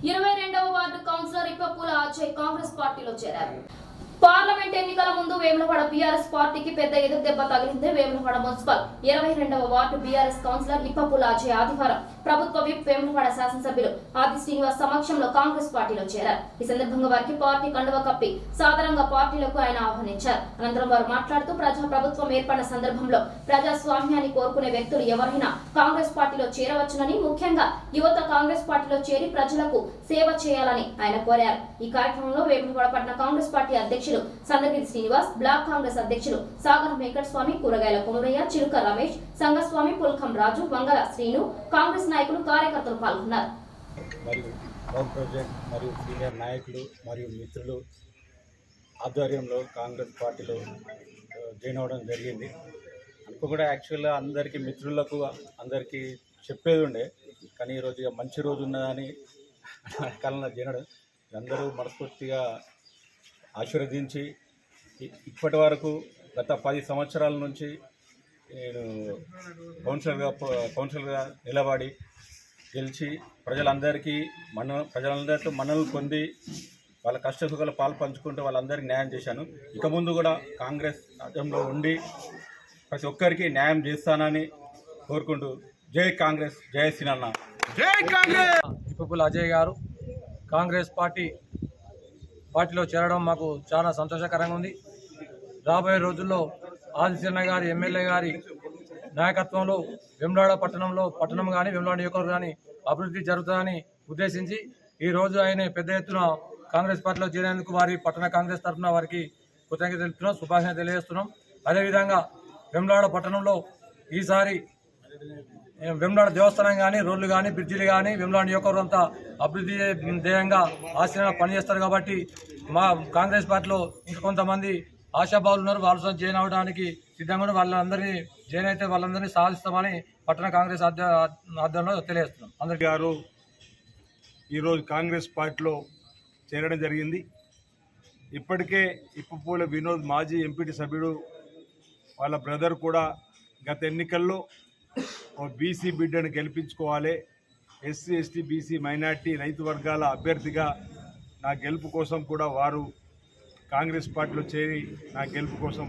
22వ ward councillor Ippapula Ajay Congress పార్టీలో చేరారు. Parliament ఎన్నికల ముందు వేములవాడ బీఆర్ఎస్ పార్టీకి పెద్ద ఎదురుదెబ్బ తగిలింది. వేములవాడ మున్సిపల్ 22వ ward BRS councillor Ippapula Ajay ఆదివారం ప్రభుత్వ విప్ వేములవాడ శాసనసభ్యులు ఆది శ్రీనివాస్ సమక్షంలో కాంగ్రెస్ పార్టీలో చేరారు. ఈ సందర్భంగా వారికి పార్టీ కండువ కప్పి సాధారణంగా పార్టీలకు ఆయన ఆహ్వానించారు. అనంతరం వారు మాట్లాడుతూ ప్రభుత్వం ఏర్పడిన సందర్భంలో ప్రజాస్వామ్యాన్ని కోరుకునే వ్యక్తులు ఎవరైనా కాంగ్రెస్ పార్టీలో చేరవచ్చునని, ముఖ్యంగా యువత కాంగ్రెస్ పార్టీలో చేరి ప్రజలకు సేవ చేయాలని ఆయన కోరారు. ఈ కార్యక్రమంలో వేములవాడ పట్టణ కాంగ్రెస్ పార్టీ అధ్యక్షులు సందగిరి శ్రీనివాస్, బ్లాక్ కాంగ్రెస్ అధ్యక్షులు సాగరం వెంకటస్వామి, కూరగాయల కుమరయ్య, చిలుక రమేష్, సంగస్వామి, పుల్కం రాజు, వంగల శ్రీను, కాంగ్రెస్ నాయకులు, కార్యకర్తలు పాల్గొన్నారు. మరియు సీనియర్ నాయకులు మరియు మిత్రులు ఆధ్వర్యంలో కాంగ్రెస్ పార్టీలో జాయిన్ అవ్వడం జరిగింది. అనుకో కూడా యాక్చువల్గా అందరికీ మిత్రులకు అందరికీ చెప్పేది ఉండే, కానీ ఈరోజు మంచి రోజు ఉన్నదని కాలంలో జాయిన్ అవ్వడం అందరూ మనస్ఫూర్తిగా ఆశీర్వదించి ఇప్పటి వరకు గత 10 సంవత్సరాల నుంచి నేను కౌన్సిలర్గా నిలబడి గెలిచి ప్రజలందరితో మన్ననలు పొంది వాళ్ళ కష్టసుఖాలు పాలు పంచుకుంటూ వాళ్ళందరికీ న్యాయం చేశాను. ఇక ముందు కూడా కాంగ్రెస్ రాజ్యంలో ఉండి ప్రతి ఒక్కరికి న్యాయం చేస్తానని కోరుకుంటూ జై కాంగ్రెస్, జై శ్రీనన్న, జై కాంగ్రెస్. ఇప్పపుల అజయ్ గారు కాంగ్రెస్ పార్టీలో చేరడం మాకు చాలా సంతోషకరంగా ఉంది. రాబోయే రోజుల్లో ఆదిశీలన్న గారి ఎమ్మెల్యే గారి నాయకత్వంలో వేములవాడ పట్టణం కానీ వేములవాడ నియోజకవర్గం కానీ అభివృద్ధి జరుగుతుందని ఉద్దేశించి ఈరోజు ఆయన పెద్ద ఎత్తున కాంగ్రెస్ పార్టీలో చేరేందుకు వారి పట్టణ కాంగ్రెస్ తరఫున వారికి కృతజ్ఞతలు తెలుపుతున్నాం, శుభాకాంక్షలు తెలియజేస్తున్నాం. అదేవిధంగా వేములవాడ పట్టణంలో ఈసారి వేములవాడ దేవస్థానం కానీ, రోడ్లు కానీ, బ్రిడ్జిలు కానీ వేములవాడ నియోజకవర్గం అంతా అభివృద్ధి ధ్యేయంగా ఆశీర్వాద పనిచేస్తారు. కాబట్టి మా కాంగ్రెస్ పార్టీలో ఇంకా కొంతమంది ఆశాభావులు ఉన్నారు, వాళ్ళతో జాయిన్ అవ్వడానికి సిద్ధంగా వాళ్ళందరినీ జాయిన్ అయితే వాళ్ళందరినీ సాధిస్తామని పట్టణ కాంగ్రెస్ ఆధ్వర్యంలో తెలియజేస్తున్నాం. అందరికీ గారు ఈరోజు కాంగ్రెస్ పార్టీలో చేరడం జరిగింది. ఇప్పటికే ఇప్పపూల వినోద్ మాజీ ఎంపీటీ సభ్యుడు వాళ్ళ బ్రదర్ కూడా గత ఎన్నికల్లో బీసీ బిడ్డను గెలిపించుకోవాలి, ఎస్సీ ఎస్టీ బీసీ మైనార్టీ రైతు వర్గాల అభ్యర్థిగా నా గెలుపు కోసం కూడా వారు కాంగ్రెస్ పార్టీలో చేరి నా గెలుపు కోసం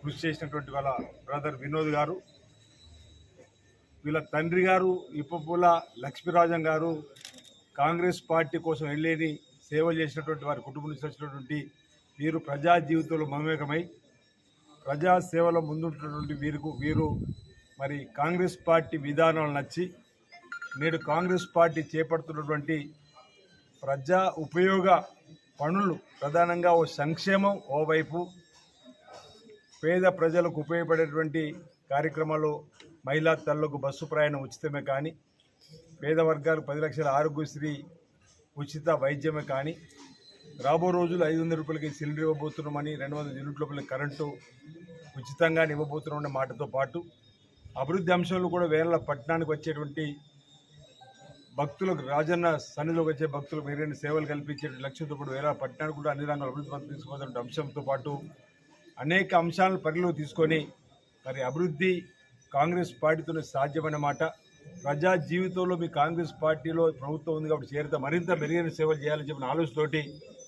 కృషి చేసినటువంటి వాళ్ళ బ్రదర్ వినోద్ గారు, వీళ్ళ తండ్రి గారు ఇప్పపూల లక్ష్మీరాజం గారు కాంగ్రెస్ పార్టీ కోసం వెళ్ళేది సేవలు చేసినటువంటి వారి కుటుంబం నుంచి వచ్చినటువంటి వీరు ప్రజా జీవితంలో మమేకమై ప్రజాసేవలో ముందుంటున్నటువంటి వీరు మరి కాంగ్రెస్ పార్టీ విధానాలు నచ్చి నేడు కాంగ్రెస్ పార్టీ చేపడుతున్నటువంటి ప్రజా ఉపయోగ పనులు ప్రధానంగా ఓ సంక్షేమం, ఓవైపు పేద ప్రజలకు ఉపయోగపడేటువంటి కార్యక్రమాలు, మహిళా తల్లులకు బస్సు ప్రయాణం ఉచితమే కానీ, పేద వర్గాలకు 10 లక్షల ఆరోగ్యశ్రీ ఉచిత వైద్యమే కానీ, రాబో రోజులు 500 రూపాయలకి సిలిండర్ ఇవ్వబోతున్నామని, 200 యూనిట్ల లోపల కరెంటు ఉచితంగా ఇవ్వబోతున్న మాటతో పాటు అభివృద్ధి అంశాలు కూడా వేల పట్టణానికి వచ్చేటువంటి భక్తులకు, రాజన్న సన్నిధిలోకి వచ్చే భక్తులకు మెరుగైన సేవలు కల్పించే లక్ష్యంతో పాటు వేల పట్టణానికి కూడా అన్ని రంగాల అభివృద్ధి పనులు తీసుకోవాలనే అంశంతో పాటు అనేక అంశాలను పరిగణలోకి తీసుకొని మరి అభివృద్ధి కాంగ్రెస్ పార్టీతోనే సాధ్యమైన మాట. ప్రజా జీవితంలో మీ కాంగ్రెస్ పార్టీలో ప్రభుత్వం ఉంది కాబట్టి చేరితే మరింత మెరుగైన సేవలు చేయాలని చెప్పిన ఆలోచనతోటి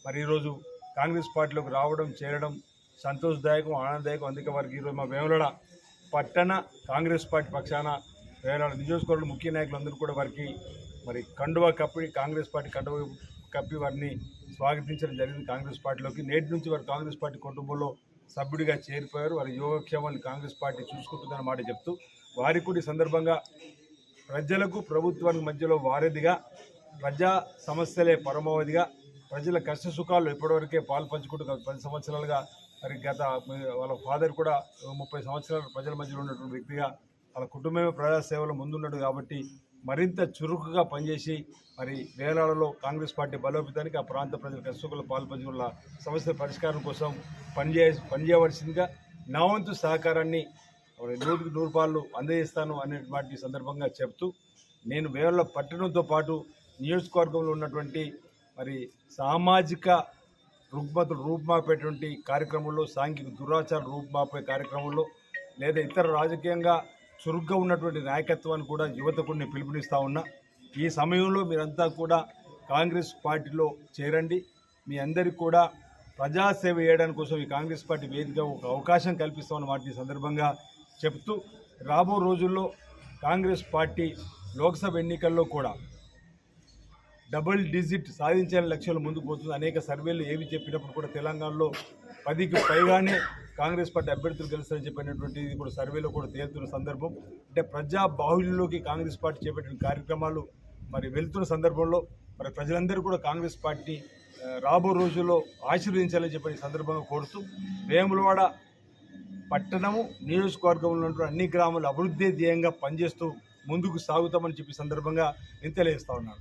మరి ఈరోజు కాంగ్రెస్ పార్టీలోకి రావడం, చేరడం సంతోషదాయకం, ఆనందదాయకం. అందుకే వారికి ఈరోజు మా వేములవాడ పట్టణ కాంగ్రెస్ పార్టీ పక్షాన వేములవాడ నియోజకవర్గంలో ముఖ్య నాయకులందరూ కూడా వారికి మరి కండువా కప్పి, కాంగ్రెస్ పార్టీ కండువా కప్పి వారిని స్వాగతించడం జరిగింది కాంగ్రెస్ పార్టీలోకి. నేటి నుంచి వారు కాంగ్రెస్ పార్టీ కుటుంబంలో సభ్యుడిగా చేరిపోయారు. వారి యోగక్షేమాన్ని కాంగ్రెస్ పార్టీ చూసుకుంటుందన్న మాట చెప్తూ వారికి కూడా ఈ సందర్భంగా ప్రజలకు ప్రభుత్వానికి మధ్యలో వారధిగా, ప్రజా సమస్యలే పరమావధిగా, ప్రజల కష్ట సుఖాలు ఇప్పటివరకే పాలు పంచుకుంటూ 10 సంవత్సరాలుగా మరి గత వాళ్ళ ఫాదర్ కూడా 30 సంవత్సరాలు ప్రజల మధ్యలో ఉన్నటువంటి వ్యక్తిగా వాళ్ళ కుటుంబమే ప్రజాసేవలో ముందున్నాడు. కాబట్టి మరింత చురుకుగా పనిచేసి మరి వేలాడలో కాంగ్రెస్ పార్టీ బలోపేతానికి, ఆ ప్రాంత ప్రజల కష్టసుఖాలు పాలు పంచుకున్న సమస్యల పరిష్కారం కోసం పనిచేయవలసిందిగా నా వంతు సహకారాన్ని 100కి 100 పాళ్ళు అందజేస్తాను అనే వాటి సందర్భంగా చెప్తూ, నేను వేల పట్టణంతో పాటు నియోజకవర్గంలో ఉన్నటువంటి మరి సామాజిక రుగ్మతలు రూపుమాపేటువంటి కార్యక్రమంలో, సాంఘిక దురాచార రూపుమాపే కార్యక్రమంలో, లేదా ఇతర రాజకీయంగా చురుగ్గా ఉన్నటువంటి నాయకత్వాన్ని కూడా యువతకు నేను పిలుపునిస్తూ ఉన్నా. ఈ సమయంలో మీరంతా కూడా కాంగ్రెస్ పార్టీలో చేరండి. మీ అందరికీ కూడా ప్రజాసేవ చేయడానికి కోసం ఈ కాంగ్రెస్ పార్టీ వేదిక ఒక అవకాశం కల్పిస్తామన్న మాట ఈ సందర్భంగా చెప్తూ, రాబో రోజుల్లో కాంగ్రెస్ పార్టీ లోక్సభ ఎన్నికల్లో కూడా డబుల్ డిజిట్ సాధించాలని లక్ష్యాలు ముందుకు పోతుంది. అనేక సర్వేలు ఏవి చెప్పినప్పుడు కూడా తెలంగాణలో 10కి పైగానే కాంగ్రెస్ పార్టీ అభ్యర్థులు గెలుస్తారని చెప్పినటువంటి కూడా సర్వేలో కూడా తేలుతున్న సందర్భం. అంటే ప్రజా బాహుళ్యంలోకి కాంగ్రెస్ పార్టీ చేపట్టిన కార్యక్రమాలు మరి వెళ్తున్న సందర్భంలో మరి ప్రజలందరూ కూడా కాంగ్రెస్ పార్టీ రాబో రోజుల్లో ఆశీర్వదించాలని చెప్పి ఈ సందర్భంగా కోరుతూ, వేములవాడ పట్టణము నియోజకవర్గంలో ఉన్న అన్ని గ్రామాల అభివృద్ధి ధ్యేయంగా పనిచేస్తూ ముందుకు సాగుతామని చెప్పి సందర్భంగా నేను తెలియజేస్తా ఉన్నాను.